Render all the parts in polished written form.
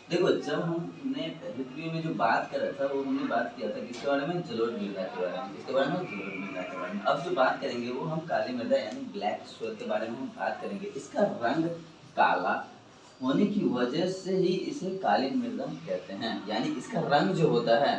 देखो, जब हमने पहले वीडियो में जो बात करा था वो हमने बात किया था किसके बारे में, जलोढ़ मृदा के बारे में। किसके बारे में, जलोढ़ मृदा के बारे में। अब जो बात करेंगे वो हम काली मृदा यानी ब्लैक सोइल के बारे में हम बात करेंगे। इसका रंग काला होने की वजह से ही इसे काली मृदा कहते हैं। यानी इसका रंग जो होता है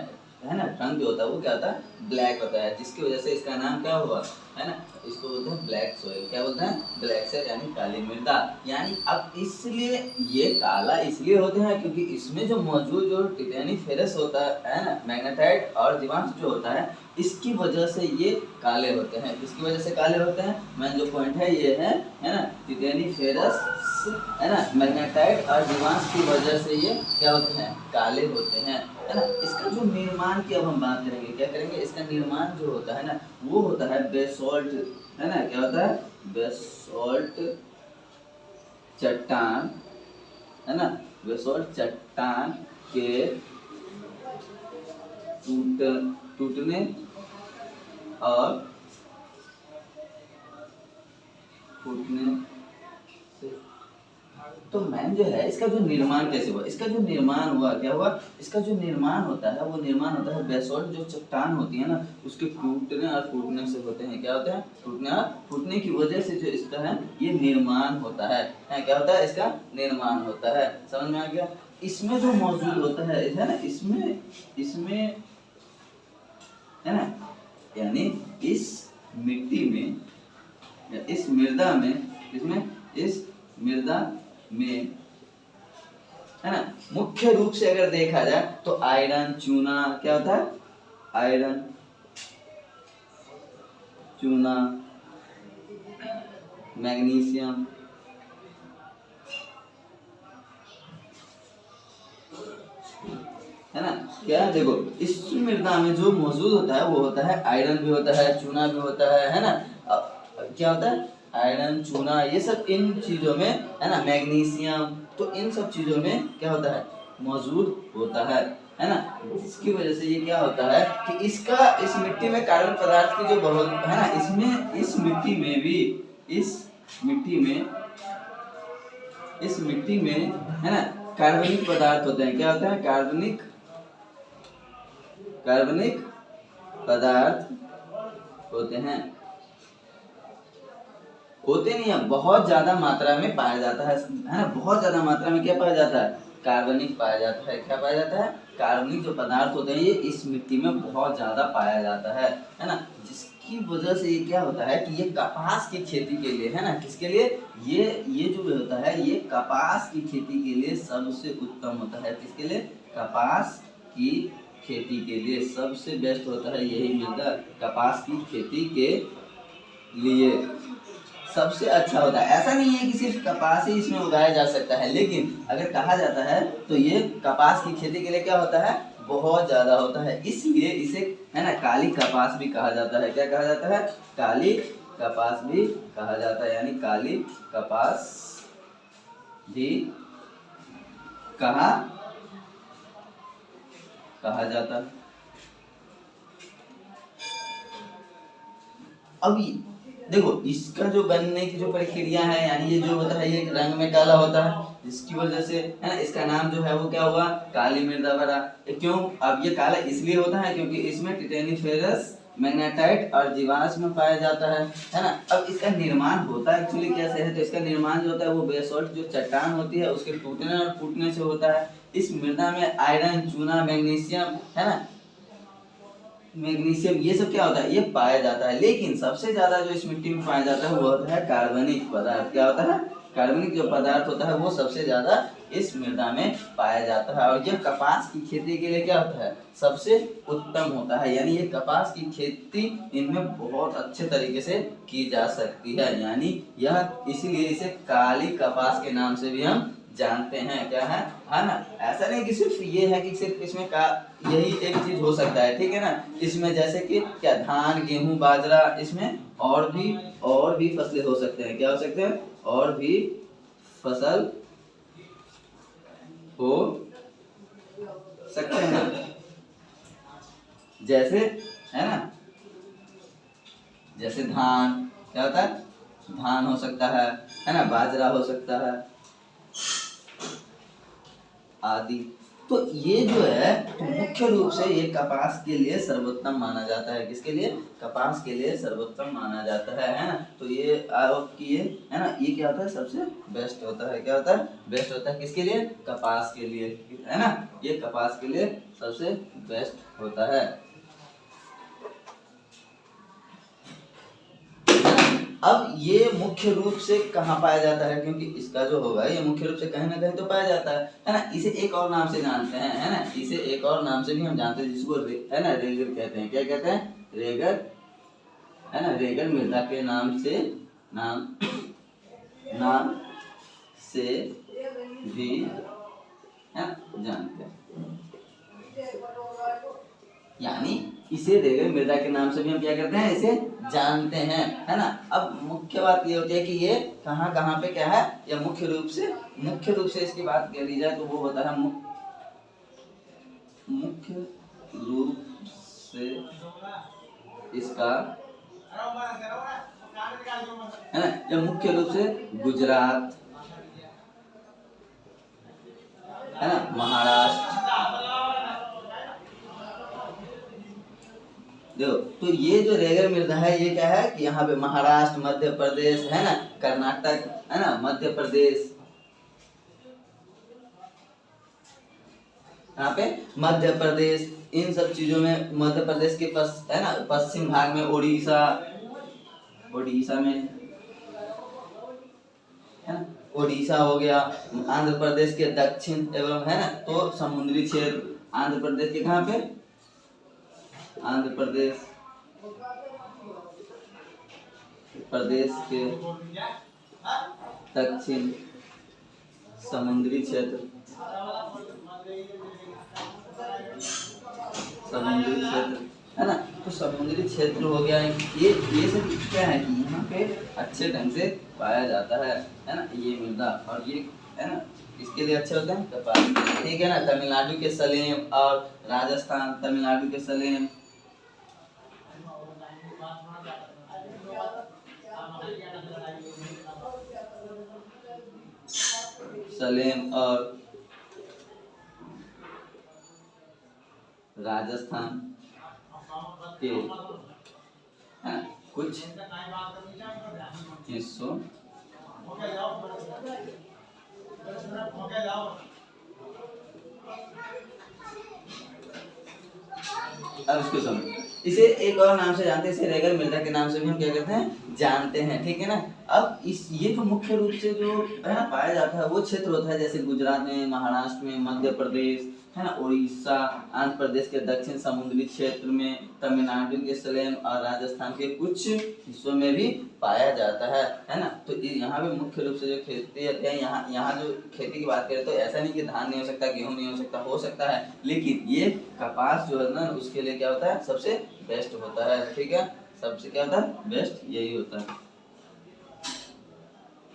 ना, रंग जो होता है वो क्या होता है, ब्लैक होता है, जिसकी वजह से इसका नाम क्या हुआ, है ना, इसको बोलते हैं ब्लैक सोइल। क्या बोलते हैं, ब्लैक सोइल यानी काली मृदा। यानी अब इसलिए ये काला इसलिए होते हैं क्योंकि इसमें जो मौजूद जो टिटेनिफेरस होता है ना, मैग्नेटाइट और जीवांश जो होता है, इसकी वजह से ये काले होते हैं। इसकी वजह से काले होते हैं, मेन जो पॉइंट है ये है ना, टिटेनिफेरस, है ना, मैग्नेटाइट और जीवांश की वजह से ये क्या होते हैं, काले होते हैं, है ना। इसका जो निर्माण की अब हम बात करेंगे, क्या करेंगे, इसका निर्माण जो होता है ना वो होता है बेसॉल्ट, है ना, क्या होता है, बेसॉल्ट चट्टान, है ना, बेसॉल्ट चट्टान के टूटने और फूटने से। तो मैम जो है इसका जो निर्माण कैसे हुआ, इसका जो निर्माण हुआ, क्या हुआ, इसका जो निर्माण होता है वो निर्माण होता है बेसॉल्ट जो चट्टान होती है ना उसके टूटने और फूटने से होते हैं। क्या होते हैं, टूटने और फूटने की वजह से जो इसका है ये निर्माण होता है, क्या होता है, इसका निर्माण होता है। समझ में आ गया। इसमें जो मौजूद होता है ना, इसमें है ना, यानी इस मिट्टी में या इस मृदा में, इसमें इस मृदा में, है ना, मुख्य रूप से अगर देखा जाए तो आयरन, चूना, क्या होता है, आयरन, चूना, मैग्नीशियम, है ना। क्या देखो, इस मृदा में जो मौजूद होता है वो होता है आयरन भी होता है, चूना भी होता है ना। क्या होता है, आयरन, चूना, ये सब इन चीजों में, है ना, मैग्नीशियम, तो इन सब चीजों में क्या होता है, मौजूद होता है ना। इसकी वजह से ये क्या होता है कि इसका इस मिट्टी में कार्बन पदार्थ की जो बहुत, है ना, इसमें इस मिट्टी में भी, इस मिट्टी में, है ना, कार्बनिक पदार्थ होते हैं। क्या होते हैं, कार्बनिक पदार्थ होते नहीं है, बहुत ज्यादा मात्रा में पाया जाता है ना, बहुत ज्यादा मात्रा में क्या पाया जाता है, कार्बनिक पाया जाता है। क्या पाया जाता है, कार्बनिक जो पदार्थ होते हैं ये इस मिट्टी में बहुत ज्यादा पाया जाता है ना। जिसकी वजह से ये क्या होता है कि ये कपास की खेती के लिए, है ना, किसके लिए, ये जो होता है ये कपास की खेती के लिए सबसे उत्तम होता है। किसके लिए, कपास की खेती के लिए सबसे बेस्ट होता है यही मृदा, कपास की खेती के लिए सबसे अच्छा होता है। ऐसा नहीं है कि सिर्फ कपास ही इसमें उगाया जा सकता है, लेकिन अगर कहा जाता है तो ये कपास की खेती के लिए क्या होता है, बहुत ज्यादा होता है। इसलिए इसे, है ना, काली कपास भी कहा जाता है। क्या कहा जाता है, काली कपास भी कहा जाता है, यानी काली कपास भी कहा जाता है। अभी देखो, इसका जो बनने की जो प्रक्रिया है, यानी ये जो होता है ये रंग में काला होता है, जिसकी वजह से, है ना, इसका नाम जो है वो क्या हुआ, काली मृदा बना। क्यों, अब ये काला इसलिए होता है क्योंकि इसमें टिटेनिफेरस, मैग्नेटाइट और जीवांश में पाया जाता है ना। अब इसका निर्माण होता है एक्चुअली कैसे है, तो इसका निर्माण जो होता है वो बेसॉल्ट जो चट्टान होती है उसके टूटने और फूटने से होता है। इस मृदा में आयरन, चूना, मैग्नीशियम, है ना, मैग्नीशियम, ये सब क्या होता है, ये पाया जाता है। लेकिन सबसे ज्यादा जो इस मिट्टी में पाया जाता है वो होता है कार्बनिक पदार्थ। क्या होता है, कार्बनिक जो पदार्थ होता है वो सबसे ज्यादा इस मृदा में पाया जाता है। और यह कपास की खेती के लिए क्या होता है, सबसे उत्तम होता है। यानी ये कपास की खेती इनमें बहुत अच्छे तरीके से की जा सकती है। यानी यह इसीलिए इसे काली कपास के नाम से भी हम जानते हैं। क्या है ना। ऐसा नहीं कि सिर्फ ये है कि सिर्फ इसमें का यही एक चीज हो सकता है, ठीक है ना। इसमें जैसे कि क्या, धान, गेहूं, बाजरा, इसमें और भी फसलें हो सकते हैं। क्या हो सकते हैं, और भी फसल हो सकते हैं, जैसे, है ना, जैसे धान, क्या होता है, धान हो सकता है ना, बाजरा हो सकता है, आदि। तो ये जो है तो मुख्य रूप से ये कपास के लिए सर्वोत्तम माना जाता है। किसके लिए? कपास के लिए सर्वोत्तम माना जाता है ना। तो ये आपकी ये है ना, ये क्या होता है? सबसे बेस्ट होता है। क्या होता है? बेस्ट होता है। किसके लिए? कपास के लिए, है ना। ये कपास के लिए सबसे बेस्ट होता है। अब ये मुख्य रूप से कहाँ पाया जाता है? क्योंकि इसका जो होगा ये मुख्य रूप से कहीं ना कहीं तो पाया जाता है ना। इसे एक और नाम से जानते हैं, है ना। इसे एक और नाम से भी हम जानते हैं, जिसको है ना रेगर कहते हैं। क्या कहते हैं? रेगर, है ना। रेगर मृदा के नाम से नाम से भी है जानते हैं। यानी इसे रेगर मृदा के नाम से भी हम क्या करते हैं? इसे जानते हैं, है ना। अब मुख्य बात ये होती है कि ये कहाँ कहाँ पे क्या है? या मुख्य रूप से इसकी बात कर ली जाए तो वो होता है मुख्य रूप से इसका, है ना। या मुख्य रूप से गुजरात, है ना, महाराष्ट्र। देखो तो ये जो रेगर मृदा है ये क्या है कि यहाँ पे महाराष्ट्र, मध्य प्रदेश, है ना, कर्नाटक, है ना, मध्य प्रदेश, यहाँ पे मध्य प्रदेश, इन सब चीजों में मध्य प्रदेश के है ना पश्चिम भाग में उड़ीसा में, है ना, उड़ीसा हो गया। आंध्र प्रदेश के दक्षिण एवं, है ना, तो समुद्री क्षेत्र आंध्र प्रदेश के कहाँ पे? आंध्र प्रदेश के दक्षिण समुद्री क्षेत्र, है ना। तो समुद्री क्षेत्र हो गया। ये सब क्या है कि यहाँ पे अच्छे ढंग से पाया जाता है ना, ये मृदा। और ये, है ना, इसके लिए अच्छे होते हैं कपास, ठीक है ना। तमिलनाडु के सलेम और राजस्थान, तमिलनाडु के सलेम, और राजस्थान के कुछ हिस्सों अब इसको समझो। इसे एक और नाम से जानते हैं, इसे रेगर मृदा के नाम से भी हम क्या करते हैं? जानते हैं, ठीक है ना। अब ये तो मुख्य रूप से जो है ना पाया जाता है वो क्षेत्र होता है, जैसे गुजरात में, महाराष्ट्र में, मध्य प्रदेश, है ना, उड़ीसा, आंध्र प्रदेश के दक्षिण समुद्री क्षेत्र में, तमिलनाडु के सलेम और राजस्थान के कुछ हिस्सों में भी पाया जाता है ना। तो यहाँ पे मुख्य रूप से जो खेती है, यहाँ जो खेती की बात करें तो ऐसा नहीं कि धान नहीं हो सकता, गेहूं नहीं हो सकता है, लेकिन ये कपास जो है ना उसके लिए क्या होता है? सबसे बेस्ट होता है, ठीक है। सबसे क्या होता है? बेस्ट यही होता है।